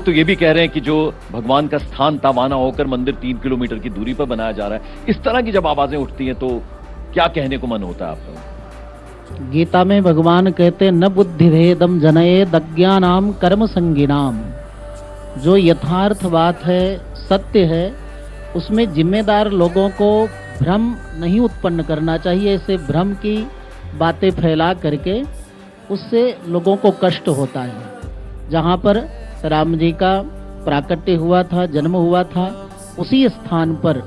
तो ये भी कह रहे हैं कि जो भगवान का स्थान तावाना होकर मंदिर 3 किलोमीटर की दूरी पर बनाया जा रहा है। इस तरह की जब आवाजें उठती हैं तो क्या कहने को मन होता है आपका? गीता में भगवान कहते न बुद्धि भेदम जनयेद अज्ञानाम कर्म संगिनाम। जो यथार्थ बात है, सत्य है, उसमें जिम्मेदार लोगों को भ्रम नहीं उत्पन्न करना चाहिए। ऐसे भ्रम की बातें फैला करके उससे लोगों को कष्ट होता है। जहाँ पर राम जी का प्राकट्य हुआ था, जन्म हुआ था, उसी स्थान पर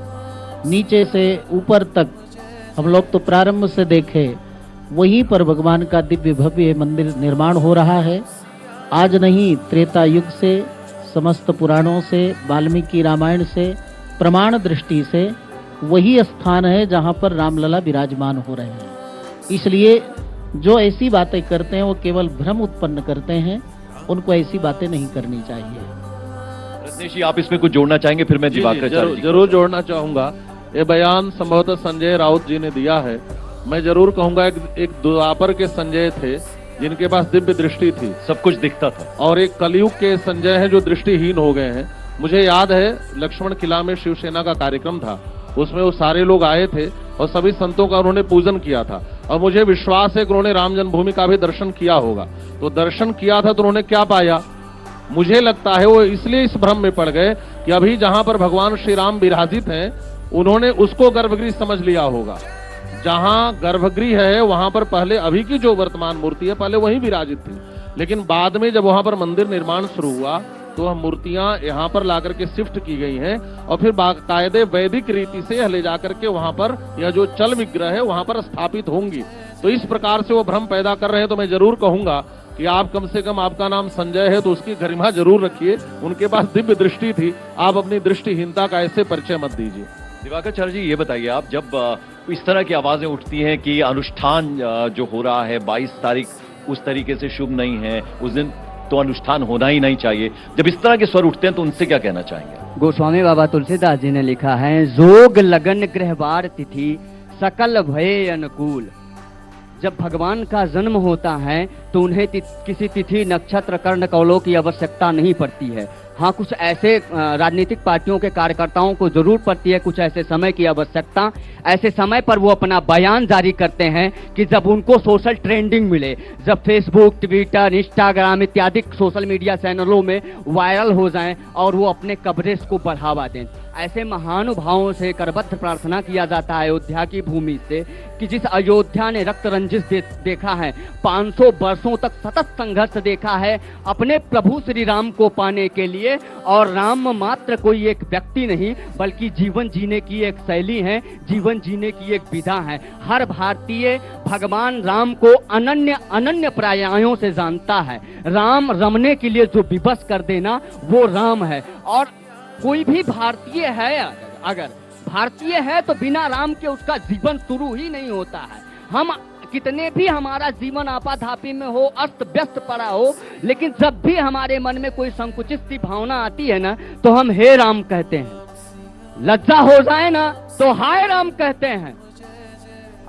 नीचे से ऊपर तक हम लोग तो प्रारंभ से देखे, वहीं पर भगवान का दिव्य भव्य मंदिर निर्माण हो रहा है। आज नहीं, त्रेता युग से, समस्त पुराणों से, वाल्मीकि रामायण से, प्रमाण दृष्टि से वही स्थान है जहाँ पर रामलला विराजमान हो रहे हैं। इसलिए जो ऐसी बातें करते हैं वो केवल भ्रम उत्पन्न करते हैं, उनको ऐसी बातें नहीं करनी चाहिए। रत्नेश जी, आप इसमें कुछ जोड़ना चाहेंगे? फिर मैं दिवाकर जरूर जोड़ना चाहूंगा। ये बयान संभवतः संजय राउत जी ने दिया है। मैं जरूर कहूंगा एक द्वापर के संजय थे जिनके पास दिव्य दृष्टि थी, सब कुछ दिखता था, और एक कलयुग के संजय हैं जो दृष्टिहीन हो गए हैं। मुझे याद है लक्ष्मण किला में शिवसेना का कार्यक्रम था, उसमें वो सारे लोग आए थे और सभी संतों का उन्होंने पूजन किया था, और मुझे विश्वास है कि उन्होंने राम जन्मभूमि का भी दर्शन किया होगा। तो दर्शन किया था तो उन्होंने क्या पाया? मुझे लगता है वो इसलिए इस भ्रम में पड़ गए कि अभी जहां पर भगवान श्री राम विराजित हैं उन्होंने उसको गर्भगृह समझ लिया होगा। जहां गर्भगृह है वहां पर पहले अभी की जो वर्तमान मूर्ति है पहले वही विराजित थी, लेकिन बाद में जब वहां पर मंदिर निर्माण शुरू हुआ तो वह मूर्तियां यहाँ पर लाकर के शिफ्ट की गई हैं, और फिर बाकायदे वैदिक रीति से ले जाकर के वहां पर यह जो चल विग्रह है वहां पर स्थापित होंगी। तो इस प्रकार से वो भ्रम पैदा कर रहे हैं। तो मैं जरूर कहूंगा कि आप कम से कम, आपका नाम संजय है तो उसकी गरिमा जरूर रखिए। उनके पास दिव्य दृष्टि थी, आप अपनी दृष्टिहीनता का ऐसे परिचय मत दीजिए। दिवाकर जी, ये बताइए आप, जब इस तरह की आवाजें उठती हैं कि अनुष्ठान जो हो रहा है 22 तारीख उस तरीके से शुभ नहीं है, उस दिन तो अनुष्ठान होना ही नहीं चाहिए, जब इस तरह के स्वर उठते हैं तो उनसे क्या कहना चाहेंगे? गोस्वामी बाबा तुलसीदास जी ने लिखा है, जोग लगन गृहवार तिथि सकल भय अनुकूल। जब भगवान का जन्म होता है तो उन्हें किसी तिथि, नक्षत्र, कर्ण, कौलों की आवश्यकता नहीं पड़ती है। हाँ, कुछ ऐसे राजनीतिक पार्टियों के कार्यकर्ताओं को जरूर पड़ती है कुछ ऐसे समय की आवश्यकता। ऐसे समय पर वो अपना बयान जारी करते हैं कि जब उनको सोशल ट्रेंडिंग मिले, जब फेसबुक, ट्विटर, इंस्टाग्राम इत्यादि सोशल मीडिया चैनलों में वायरल हो जाएं और वो अपने कवरेज को बढ़ावा दें। ऐसे महानुभावों से करबद्ध प्रार्थना किया जाता है अयोध्या की भूमि से कि जिस अयोध्या ने रक्त रंजिश देखा है, 500 वर्षों तक सतत संघर्ष देखा है अपने प्रभु श्री राम को पाने के लिए, और राम मात्र कोई एक व्यक्ति नहीं बल्कि जीवन जीने की एक शैली है, जीवन जीने की एक विधा है। हर भारतीय भगवान राम को अनन्य अनन्य पर्यायों से जानता है। राम रमने के लिए जो विवश कर देना वो राम है। और कोई भी भारतीय है, अगर भारतीय है तो बिना राम के उसका जीवन शुरू ही नहीं होता है। हम कितने भी हमारा जीवन आपाधापी में हो, अस्त व्यस्त पड़ा हो, लेकिन जब भी हमारे मन में कोई संकुचित सी भावना आती है ना तो हम हे राम कहते हैं। लज्जा हो जाए ना तो हाय राम कहते हैं।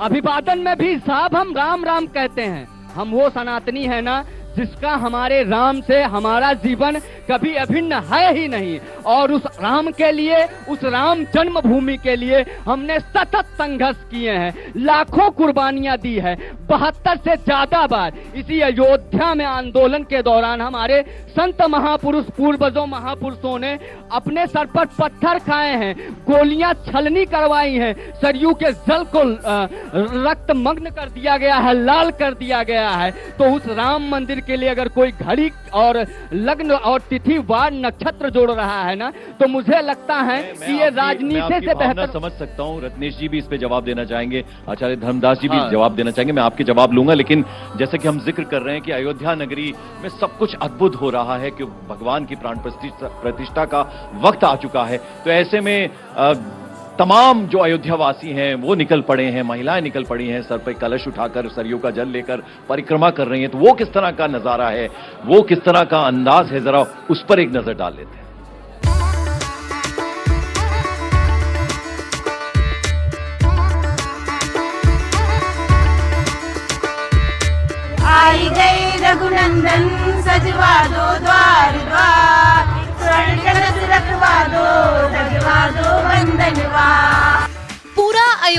अभिवादन में भी साहब हम राम राम कहते हैं। हम वो सनातनी है ना जिसका हमारे राम से हमारा जीवन कभी अभिन्न है ही नहीं, और उस राम के लिए, उस राम जन्मभूमि के लिए हमने सतत संघर्ष किए हैं, लाखों कुर्बानियां दी है। 72 से ज्यादा बार इसी अयोध्या में आंदोलन के दौरान हमारे संत महापुरुष, पूर्वजों महापुरुषों ने अपने सर पर पत्थर खाए हैं, गोलियां छलनी करवाई हैं, सरयू के जल को रक्त मग्न कर दिया गया है, लाल कर दिया गया है। तो उस राम मंदिर के लिए अगर कोई घड़ी और लग्न और तिथि वार नक्षत्र जोड़ रहा है ना तो मुझे लगता है कि ये राजनीति से बेहतर। समझ सकता हूँ, रत्नेश जी भी इस पे जवाब देना चाहेंगे, आचार्य धर्मदास जी भी जवाब देना चाहेंगे, मैं आपके जवाब लूंगा। लेकिन जैसे कि हम जिक्र कर रहे हैं कि अयोध्या नगरी में सब कुछ अद्भुत हो रहा है, कि भगवान की प्राण प्रतिष्ठा का वक्त आ चुका है, तो ऐसे में तमाम जो अयोध्या वासी हैं वो निकल पड़े हैं, महिलाएं निकल पड़ी हैं, सर पे कलश उठाकर सरयू का जल लेकर परिक्रमा कर रही हैं, तो वो किस तरह का नजारा है, वो किस तरह का अंदाज है, जरा उस पर एक नजर डाल लेते हैं। आई गई रघुनंदन सजवा दो द्वार द्वार,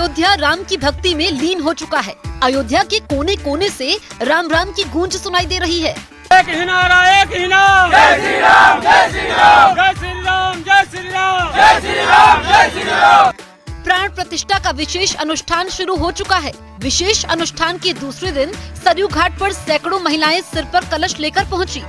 अयोध्या राम की भक्ति में लीन हो चुका है। अयोध्या के कोने कोने से राम राम की गूंज सुनाई दे रही है। एक ही नारा, एक ही नाम, जय श्री राम, जय श्री राम, जय श्री राम, जय श्री राम, जय श्री राम, जय श्री राम। प्राण प्रतिष्ठा का विशेष अनुष्ठान शुरू हो चुका है। विशेष अनुष्ठान के दूसरे दिन सरयू घाट पर सैकड़ों महिलाएं सिर पर कलश लेकर पहुंची।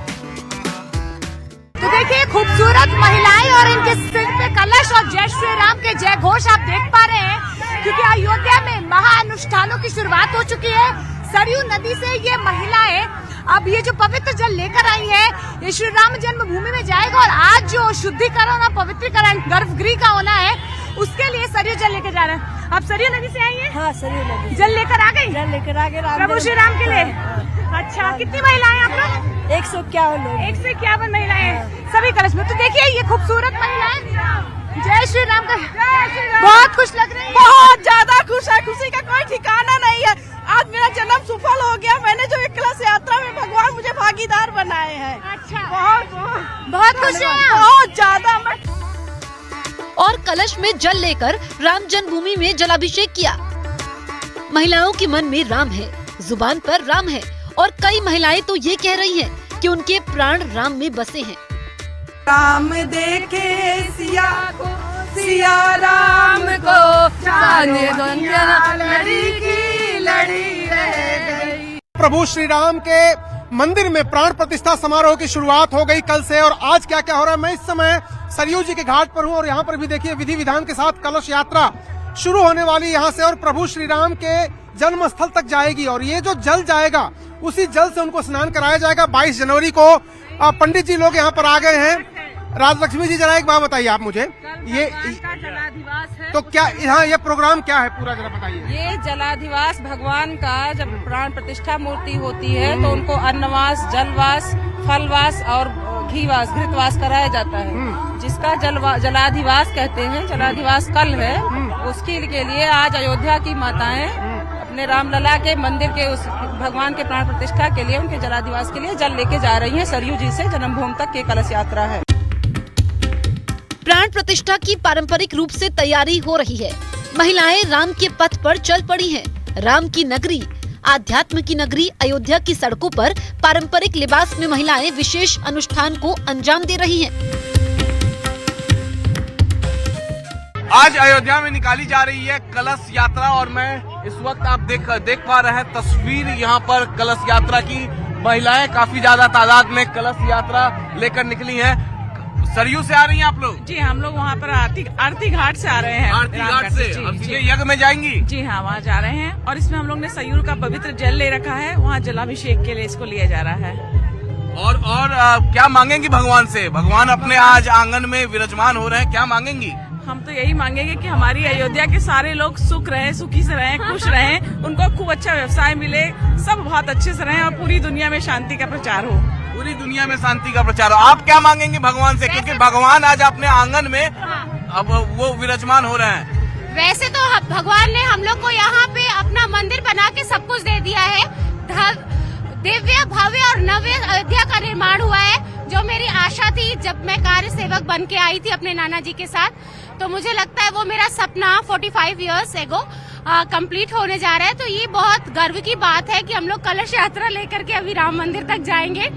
तो देखिए खूबसूरत महिलाएं और इनके सिर पे कलश और जय श्री राम के जय घोष आप देख पा रहे हैं, क्योंकि अयोध्या में महाअनुष्ठानों की शुरुआत हो चुकी है। सरयू नदी से ये महिलाएं अब ये जो पवित्र जल लेकर आई है, ये श्री राम जन्मभूमि में जाएगा और आज जो शुद्धिकरण और पवित्रीकरण गर्भगृह का होना है, उसके लिए सरयू जल लेकर जा रहे हैं। आप सरयू नदी से आई हैं? हाँ, सरयू नदी जल लेकर आ गई? जल लेकर आ गए प्रभु श्री राम के लिए। अच्छा, कितनी महिलाएं आप लोग? 151 लोग। 151 महिलाएं सभी कलश में। तो देखिए ये खूबसूरत महिलाएं जय श्री राम का बहुत खुश लग रही है। बहुत ज्यादा खुश है, खुशी का कोई ठिकाना नहीं है। आज मेरा जन्म सफल हो गया। मैंने जो एक कलश यात्रा में भगवान मुझे भागीदार बनाए हैं। अच्छा, बहुत खुश है, बहुत ज्यादा। और कलश में जल लेकर राम जन्मभूमि में जलाभिषेक किया। महिलाओं के मन में राम है, जुबान पर राम है और कई महिलाएं तो ये कह रही हैं कि उनके प्राण राम में बसे हैं। राम देखे सिया को, सिया राम को, जाने दुनिया लड़ी की लड़ी रह गई। प्रभु श्री राम के मंदिर में प्राण प्रतिष्ठा समारोह की शुरुआत हो गई कल से। और आज क्या क्या हो रहा है, मैं इस समय सरयू जी के घाट पर हूँ और यहाँ पर भी देखिए विधि विधान के साथ कलश यात्रा शुरू होने वाली यहाँ से और प्रभु श्री राम के जन्म स्थल तक जाएगी। और ये जो जल जाएगा उसी जल से उनको स्नान कराया जाएगा। 22 जनवरी को पंडित जी लोग यहाँ पर आ गए हैं। राजलक्ष्मी जी, जरा एक बात बताइए आप मुझे, ये जलाधिवास है तो क्या यहाँ ये प्रोग्राम क्या है पूरा, जरा बताइए। ये जलाधिवास भगवान का जब प्राण प्रतिष्ठा मूर्ति होती है तो उनको अन्नवास, जलवास, फलवास और घीवास, घृतवास कराया जाता है, जिसका जलाधिवास कहते हैं। जलाधिवास कल है, उसके के लिए आज अयोध्या की माताएं अपने रामलला के मंदिर के उस भगवान के प्राण प्रतिष्ठा के लिए, उनके जलाधिवास के लिए जल लेके जा रही हैं। सरयू जी से जन्मभूमि तक की कलश यात्रा है। प्राण प्रतिष्ठा की पारंपरिक रूप से तैयारी हो रही है। महिलाएं राम के पथ पर चल पड़ी हैं। राम की नगरी, आध्यात्म की नगरी अयोध्या की सड़कों पर पारंपरिक लिबास में महिलाएं विशेष अनुष्ठान को अंजाम दे रही हैं। आज अयोध्या में निकाली जा रही है कलश यात्रा और मैं इस वक्त आप देख पा रहे हैं तस्वीर यहाँ पर कलश यात्रा की। महिलाएं काफी ज्यादा तादाद में कलश यात्रा लेकर निकली हैं। सरयू से आ रही हैं आप लोग? जी, हम लोग वहाँ पर आरती घाट से आ रहे हैं। आरती घाट से अब सीधे यज्ञ में जाएंगी? जी हाँ, वहाँ जा रहे हैं और इसमें हम लोग ने सरयू का पवित्र जल ले रखा है। वहाँ जलाभिषेक के लिए इसको लिया जा रहा है। और क्या मांगेंगी भगवान से? भगवान अपने आज आंगन में विराजमान हो रहे हैं, क्या मांगेंगी? हम तो यही मांगेंगे कि हमारी अयोध्या के सारे लोग सुख रहे, सुखी से रहें, खुश रहें, उनको खूब अच्छा व्यवसाय मिले, सब बहुत अच्छे से रहें और पूरी दुनिया में शांति का प्रचार हो। पूरी दुनिया में शांति का प्रचार हो। आप क्या मांगेंगे भगवान से, क्योंकि भगवान आज अपने आंगन में अब वो विराजमान हो रहे हैं? वैसे तो भगवान ने हम लोग को यहाँ पे अपना मंदिर बना के सब कुछ दे दिया है। दिव्य, भव्य और नव्य अयोध्या का निर्माण हुआ है, जो मेरी आशा थी जब मैं कार्य सेवक बन के आई थी अपने नाना जी के साथ। तो मुझे लगता है वो मेरा सपना 45 इयर्स एगो कंप्लीट होने जा रहा है। तो ये बहुत गर्व की बात है कि हम लोग कलश यात्रा लेकर के अभी राम मंदिर तक जाएंगे।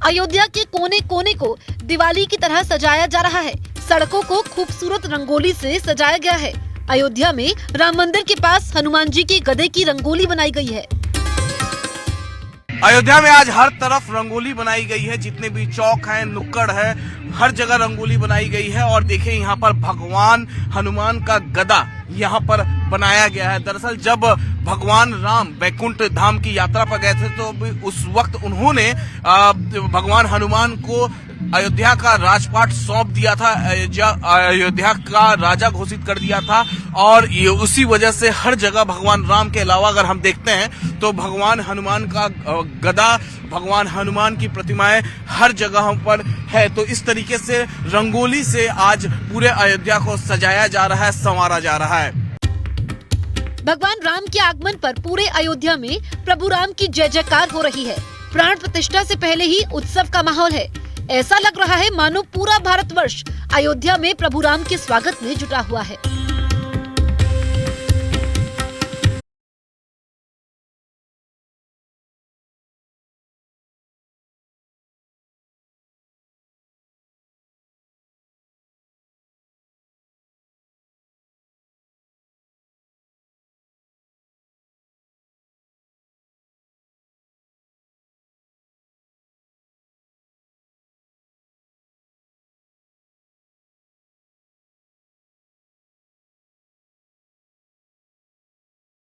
अयोध्या के कोने कोने को दिवाली की तरह सजाया जा रहा है। सड़कों को खूबसूरत रंगोली से सजाया गया है। अयोध्या में राम मंदिर के पास हनुमान जी के गधे की रंगोली बनाई गई है। अयोध्या में आज हर तरफ रंगोली बनाई गई है। जितने भी चौक हैं, नुक्कड़ है, हर जगह रंगोली बनाई गई है। और देखिए यहाँ पर भगवान हनुमान का गदा यहाँ पर बनाया गया है। दरअसल जब भगवान राम बैकुंठ धाम की यात्रा पर गए थे तो उस वक्त उन्होंने भगवान हनुमान को अयोध्या का राजपाट सौंप दिया था, अयोध्या का राजा घोषित कर दिया था। और ये उसी वजह से हर जगह भगवान राम के अलावा अगर हम देखते हैं तो भगवान हनुमान का गदा, भगवान हनुमान की प्रतिमाएं हर जगह पर है। तो इस तरीके से रंगोली से आज पूरे अयोध्या को सजाया जा रहा है, संवारा जा रहा है। भगवान राम के आगमन पर पूरे अयोध्या में प्रभु राम की जय जयकार हो रही है। प्राण प्रतिष्ठा से पहले ही उत्सव का माहौल है। ऐसा लग रहा है मानो पूरा भारतवर्ष अयोध्या में प्रभु राम के स्वागत में जुटा हुआ है।